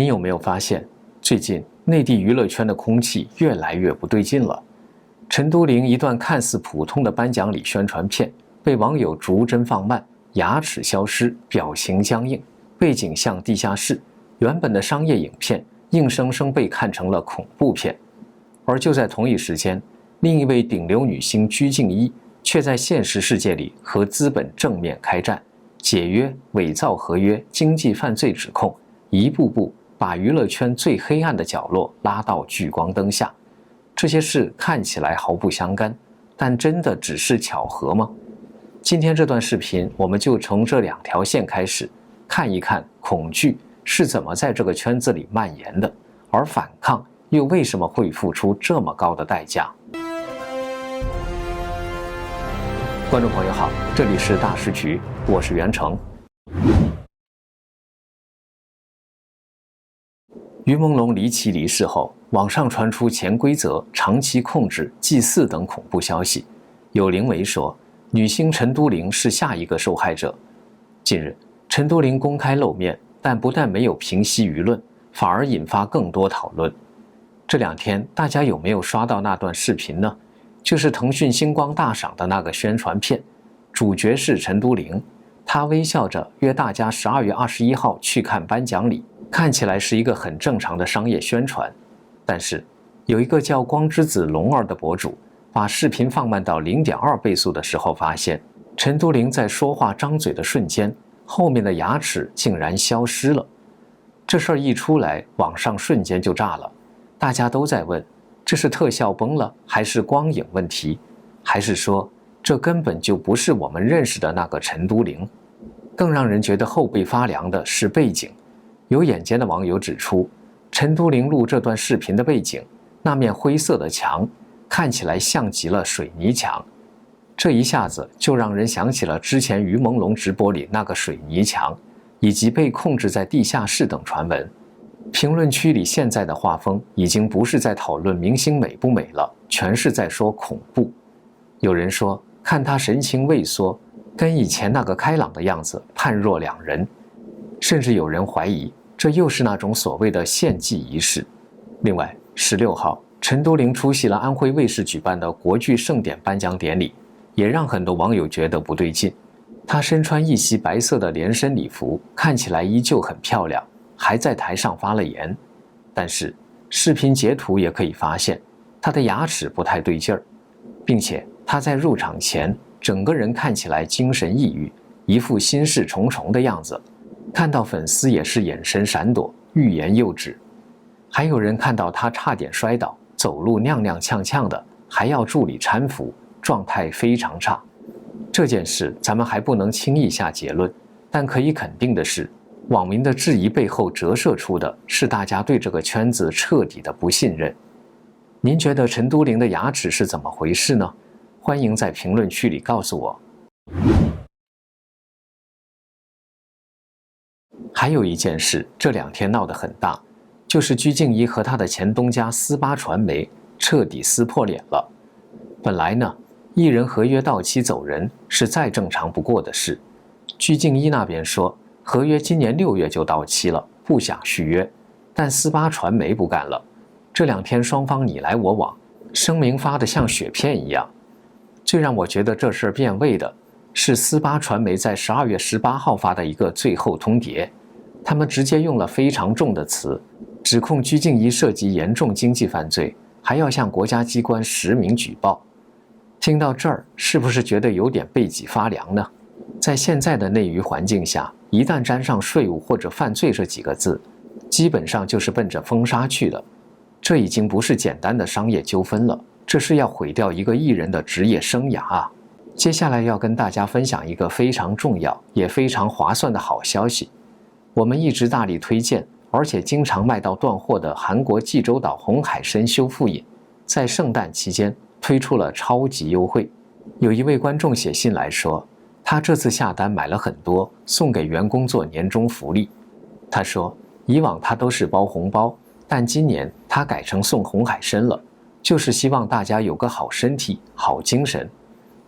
你有没有发现，最近内地娱乐圈的空气越来越不对劲了？陈都灵一段看似普通的颁奖礼宣传片，被网友逐帧放慢，牙齿消失，表情僵硬，背景像地下室，原本的商业影片硬生生被看成了恐怖片。而就在同一时间，另一位顶流女星鞠婧祎却在现实世界里和资本正面开战，解约、伪造合约、经济犯罪指控，一步步把娱乐圈最黑暗的角落拉到聚光灯下。这些事看起来毫不相干，但真的只是巧合吗？今天这段视频，我们就从这两条线开始，看一看恐惧是怎么在这个圈子里蔓延的，而反抗又为什么会付出这么高的代价？观众朋友好，这里是大师局，我是袁成。于朦胧离奇离世后，网上传出潜规则、长期控制、祭祀等恐怖消息。有灵媒说，女星陈都灵是下一个受害者。近日，陈都灵公开露面，但不但没有平息舆论，反而引发更多讨论。这两天，大家有没有刷到那段视频呢？就是腾讯星光大赏的那个宣传片，主角是陈都灵，她微笑着约大家12月21号去看颁奖礼。看起来是一个很正常的商业宣传，但是有一个叫光之子龙儿的博主把视频放慢到0.2倍速的时候，发现陈都灵在说话张嘴的瞬间，后面的牙齿竟然消失了。这事儿一出来，网上瞬间就炸了，大家都在问，这是特效崩了，还是光影问题，还是说这根本就不是我们认识的那个陈都灵？更让人觉得后背发凉的是背景。有眼尖的网友指出，陈都灵录这段视频的背景，那面灰色的墙看起来像极了水泥墙，这一下子就让人想起了之前于朦胧直播里那个水泥墙，以及被控制在地下室等传闻。评论区里现在的画风已经不是在讨论明星美不美了，全是在说恐怖。有人说，看他神情畏缩，跟以前那个开朗的样子判若两人，甚至有人怀疑这又是那种所谓的献祭仪式。另外，16号，陈都灵出席了安徽卫视举办的国剧盛典颁奖典礼，也让很多网友觉得不对劲。她身穿一袭白色的连身礼服，看起来依旧很漂亮，还在台上发了言。但是视频截图也可以发现，她的牙齿不太对劲儿，并且她在入场前，整个人看起来精神抑郁，一副心事重重的样子。看到粉丝也是眼神闪躲，欲言又止。还有人看到他差点摔倒，走路踉踉跄跄的，还要助理搀扶，状态非常差。这件事咱们还不能轻易下结论，但可以肯定的是，网民的质疑背后折射出的是大家对这个圈子彻底的不信任。您觉得陈都灵的牙齿是怎么回事呢？欢迎在评论区里告诉我。还有一件事，这两天闹得很大，就是鞠婧祎和她的前东家斯巴传媒彻底撕破脸了。本来呢，艺人合约到期走人是再正常不过的事。鞠婧祎那边说，合约今年6月就到期了，不想续约，但斯巴传媒不干了。这两天双方你来我往，声明发得像雪片一样。最让我觉得这事变味的是斯巴传媒在12月18号发的一个最后通牒，他们直接用了非常重的词，指控鞠婧祎涉及严重经济犯罪，还要向国家机关实名举报。听到这儿，是不是觉得有点背脊发凉呢？在现在的内娱环境下，一旦沾上税务或者犯罪这几个字，基本上就是奔着封杀去的。这已经不是简单的商业纠纷了，这是要毁掉一个艺人的职业生涯啊！接下来要跟大家分享一个非常重要也非常划算的好消息。我们一直大力推荐，而且经常卖到断货的韩国济州岛红海参修复饮，在圣诞期间推出了超级优惠。有一位观众写信来说，他这次下单买了很多，送给员工做年终福利。他说，以往他都是包红包，但今年他改成送红海参了，就是希望大家有个好身体、好精神。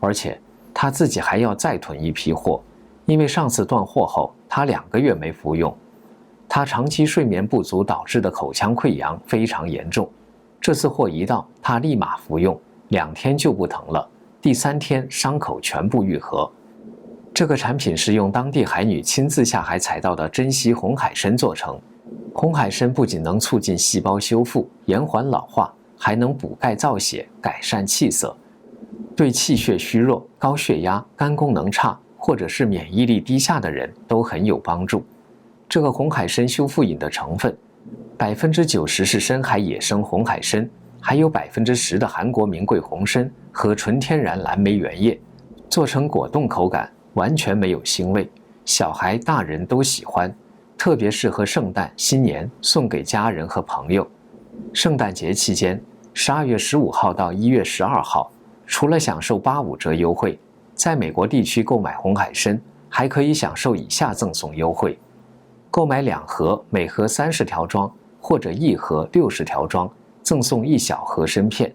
而且他自己还要再囤一批货，因为上次断货后他2个月没服用。他长期睡眠不足导致的口腔溃疡非常严重。这次货一到，他立马服用，2天就不疼了，第3天伤口全部愈合。这个产品是用当地海女亲自下海采到的珍稀红海参做成。红海参不仅能促进细胞修复、延缓老化，还能补钙造血、改善气色，对气血虚弱、高血压、肝功能差或者是免疫力低下的人都很有帮助。这个红海参修复饮的成分，90%是深海野生红海参，还有10%的韩国名贵红参和纯天然蓝莓原液，做成果冻口感，完全没有腥味，小孩大人都喜欢，特别适合圣诞、新年送给家人和朋友。圣诞节期间，12月15号到1月12号，除了享受85折优惠，在美国地区购买红海参还可以享受以下赠送优惠：购买2盒，每盒30条装，或者1盒60条装，赠送1小盒参片；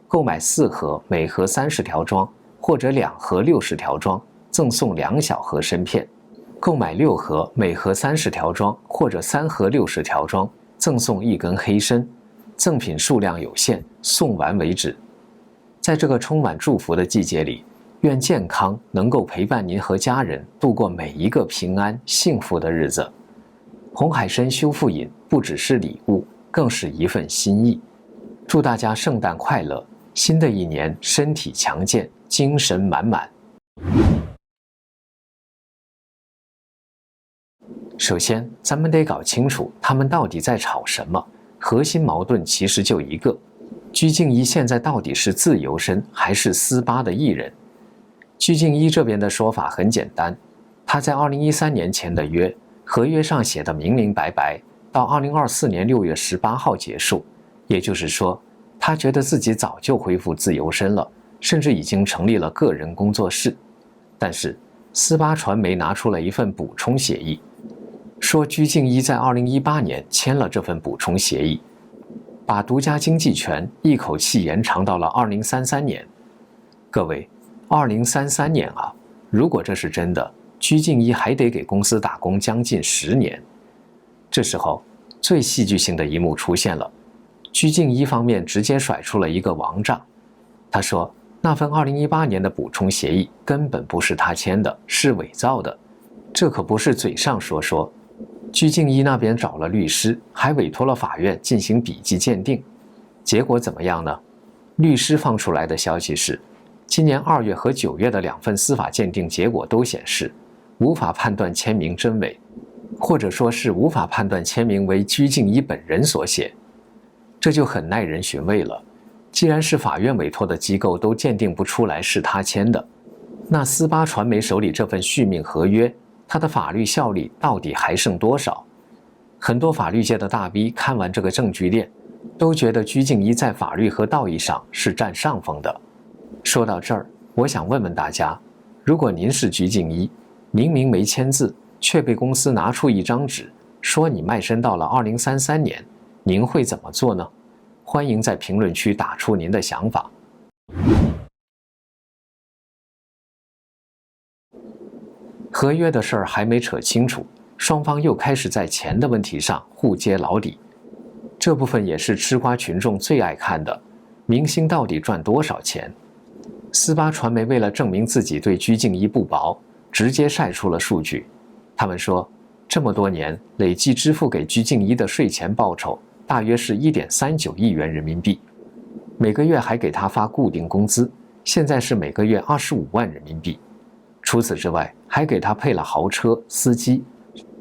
购买4盒，每盒30条装，或者2盒60条装，赠送2小盒参片；购买6盒，每盒30条装，或者3盒60条装，赠送1根黑参。赠品数量有限，送完为止。在这个充满祝福的季节里，愿健康能够陪伴您和家人度过每一个平安幸福的日子。红海参修复饮不只是礼物，更是一份心意。祝大家圣诞快乐，新的一年身体强健，精神满满。首先，咱们得搞清楚他们到底在吵什么。核心矛盾其实就一个：鞠婧祎现在到底是自由身还是斯巴的艺人？鞠婧祎这边的说法很简单，他在2013年前的约，合约上写的明明白白，到2024年6月18号结束。也就是说，他觉得自己早就恢复自由身了，甚至已经成立了个人工作室。但是，斯巴传媒拿出了一份补充协议，说鞠婧祎在2018年签了这份补充协议，把独家经济权一口气延长到了2033年。各位，2033年啊！如果这是真的，鞠婧祎还得给公司打工将近10年。这时候，最戏剧性的一幕出现了，鞠婧祎方面直接甩出了一个王炸。他说，那份2018年的补充协议根本不是他签的，是伪造的。这可不是嘴上说说。鞠婧祎那边找了律师，还委托了法院进行笔迹鉴定。结果怎么样呢？律师放出来的消息是，今年2月和9月的2份司法鉴定结果都显示，无法判断签名真伪，或者说是无法判断签名为鞠婧祎本人所写。这就很耐人寻味了。既然是法院委托的机构都鉴定不出来是他签的，那斯巴传媒手里这份续命合约，它的法律效力到底还剩多少？很多法律界的大 V 看完这个证据链，都觉得鞠婧祎在法律和道义上是占上风的。说到这儿，我想问问大家，如果您是鞠婧祎，明明没签字，却被公司拿出一张纸，说你卖身到了2033年，您会怎么做呢？欢迎在评论区打出您的想法。合约的事儿还没扯清楚，双方又开始在钱的问题上互揭老底。这部分也是吃瓜群众最爱看的，明星到底赚多少钱？斯巴传媒为了证明自己对鞠婧祎不薄，直接晒出了数据。他们说，这么多年累计支付给鞠婧祎的税前报酬大约是1.39亿元人民币，每个月还给他发固定工资，现在是每个月25万人民币。除此之外，还给他配了豪车、司机，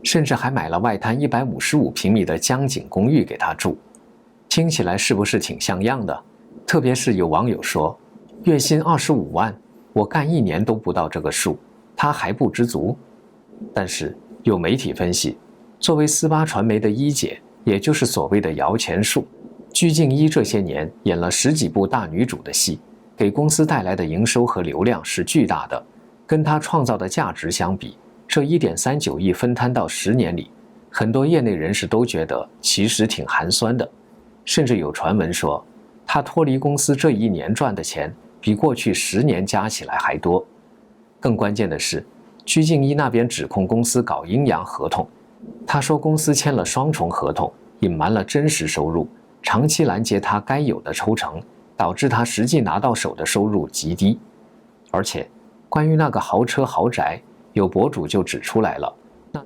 甚至还买了外滩155平米的江景公寓给他住。听起来是不是挺像样的？特别是有网友说，月薪25万，我干1年都不到这个数，他还不知足。但是有媒体分析，作为斯巴传媒的一姐，也就是所谓的摇钱树，鞠婧祎这些年演了10几部大女主的戏，给公司带来的营收和流量是巨大的。跟他创造的价值相比，这1.39亿分摊到10年里，很多业内人士都觉得其实挺寒酸的。甚至有传闻说，他脱离公司这1年赚的钱比过去10年加起来还多。更关键的是，鞠婧祎那边指控公司搞阴阳合同，他说公司签了双重合同，隐瞒了真实收入，长期拦截他该有的抽成，导致他实际拿到手的收入极低。而且关于那个豪车豪宅，有博主就指出来了，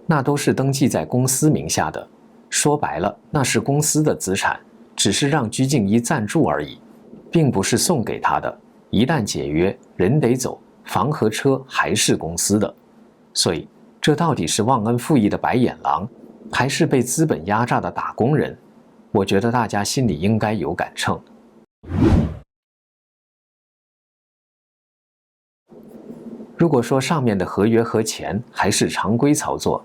那都是登记在公司名下的，说白了那是公司的资产，只是让鞠婧祎赞助而已，并不是送给他的。一旦解约，人得走，房和车还是公司的。所以这到底是忘恩负义的白眼狼，还是被资本压榨的打工人？我觉得大家心里应该有杆秤。如果说上面的合约和钱还是常规操作，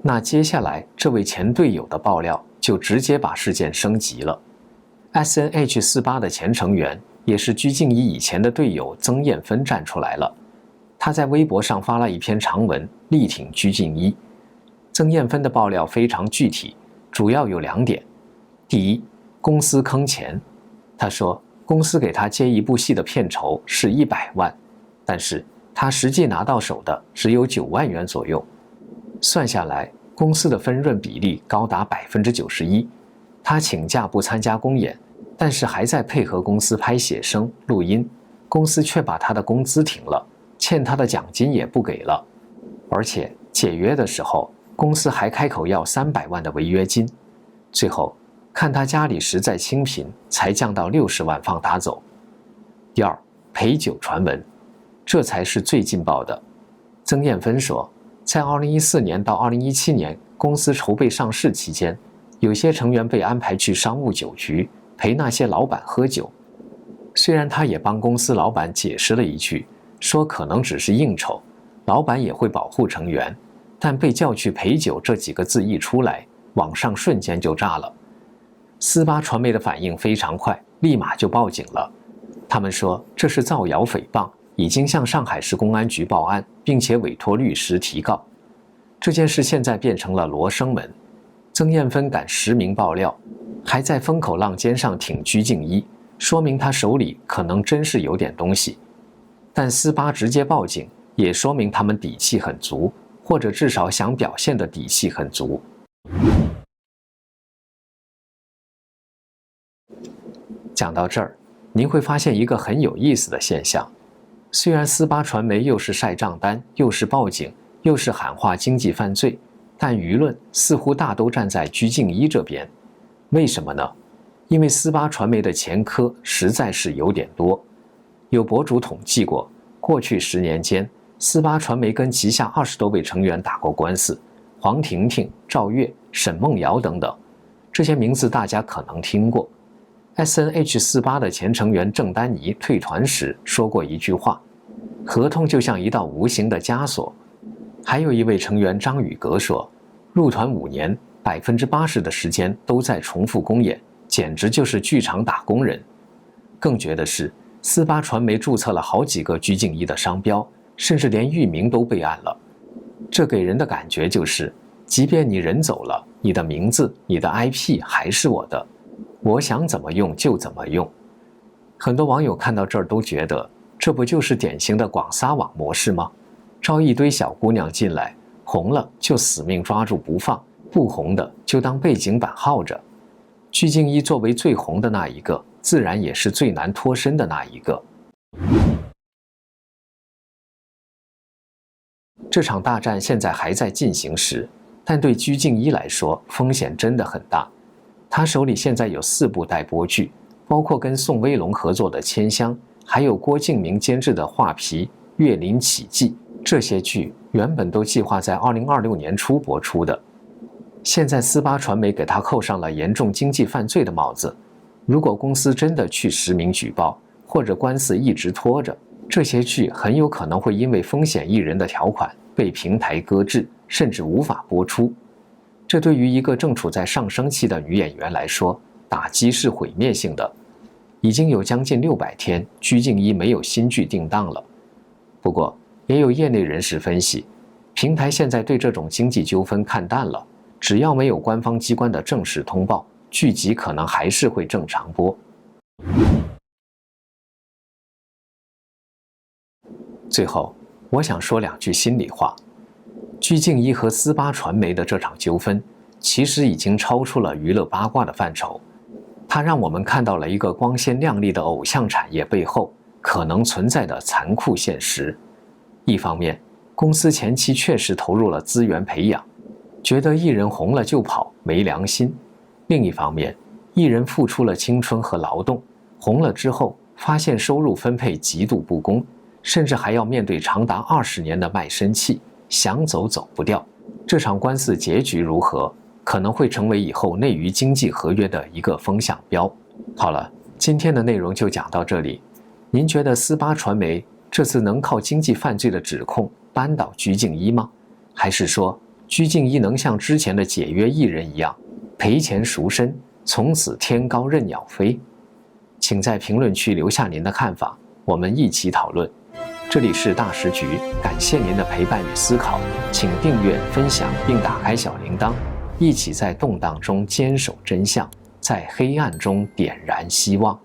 那接下来这位前队友的爆料就直接把事件升级了。SNH48 的前成员，也是鞠婧祎以前的队友曾艳芬站出来了，他在微博上发了一篇长文力挺鞠婧祎。曾艳芬的爆料非常具体，主要有2点。第一，公司坑钱。他说公司给他接一部戏的片酬是100万，但是他实际拿到手的只有9万元左右，算下来公司的分润比例高达91%。他请假不参加公演，但是还在配合公司拍写生录音，公司却把他的工资停了，欠他的奖金也不给了，而且解约的时候公司还开口要300万的违约金，最后看他家里实在清贫，才降到60万放他走。第二，陪酒传闻，这才是最劲爆的。曾艳芬说，在2014年到2017年公司筹备上市期间，有些成员被安排去商务酒局陪那些老板喝酒，虽然他也帮公司老板解释了一句，说可能只是应酬，老板也会保护成员，但被叫去陪酒这几个字一出来，网上瞬间就炸了。48传媒的反应非常快，立马就报警了。他们说这是造谣诽谤，已经向上海市公安局报案，并且委托律师提告。这件事现在变成了罗生门，曾艳芬敢实名爆料，还在风口浪尖上挺鞠婧祎，说明他手里可能真是有点东西。但48直接报警，也说明他们底气很足，或者至少想表现的底气很足。讲到这儿，您会发现一个很有意思的现象，虽然48传媒又是晒账单，又是报警，又是喊话经济犯罪，但舆论似乎大都站在鞠婧祎这边。为什么呢？因为48传媒的前科实在是有点多。有博主统计过，过去10年间，48传媒跟旗下20多位成员打过官司，黄婷婷、赵月、沈梦瑶等等，这些名字大家可能听过。SNH48 的前成员郑丹妮退团时说过一句话，合同就像一道无形的枷锁。还有一位成员张宇格说，入团5年，80%的时间都在重复公演，简直就是剧场打工人。更绝的是，48传媒注册了好几个鞠婧祎的商标，甚至连域名都备案了。这给人的感觉就是，即便你人走了，你的名字、你的 IP 还是我的，我想怎么用就怎么用。很多网友看到这儿都觉得，这不就是典型的广撒网模式吗？招一堆小姑娘进来，红了就死命抓住不放，不红的就当背景板耗着。鞠婧祎作为最红的那一个，自然也是最难脱身的那一个。这场大战现在还在进行时，但对鞠婧祎来说风险真的很大。他手里现在有4部待播剧，包括跟宋威龙合作的《千香》，还有郭敬明监制的《画皮》《岳林奇迹》。这些剧原本都计划在2026年初播出的，现在48传媒给他扣上了严重经济犯罪的帽子。如果公司真的去实名举报，或者官司一直拖着，这些剧很有可能会因为风险艺人的条款被平台搁置，甚至无法播出。这对于一个正处在上升期的女演员来说，打击是毁灭性的。已经有将近600天，鞠婧祎没有新剧定档了。不过，也有业内人士分析，平台现在对这种经济纠纷看淡了，只要没有官方机关的正式通报，剧集可能还是会正常播。最后，我想说2句心里话。鞠婧祎和斯巴传媒的这场纠纷，其实已经超出了娱乐八卦的范畴，它让我们看到了一个光鲜亮丽的偶像产业背后可能存在的残酷现实。一方面，公司前期确实投入了资源培养，觉得艺人红了就跑，没良心；另一方面，艺人付出了青春和劳动，红了之后发现收入分配极度不公，甚至还要面对长达20年的卖身契，想走走不掉。这场官司结局如何，可能会成为以后内娱经济合约的一个风向标。好了，今天的内容就讲到这里。您觉得斯巴传媒这次能靠经济犯罪的指控扳倒鞠婧祎吗？还是说鞠婧祎能像之前的解约艺人一样赔钱赎身，从此天高任鸟飞？请在评论区留下您的看法，我们一起讨论。这里是大时局，感谢您的陪伴与思考，请订阅、分享并打开小铃铛，一起在动荡中坚守真相，在黑暗中点燃希望。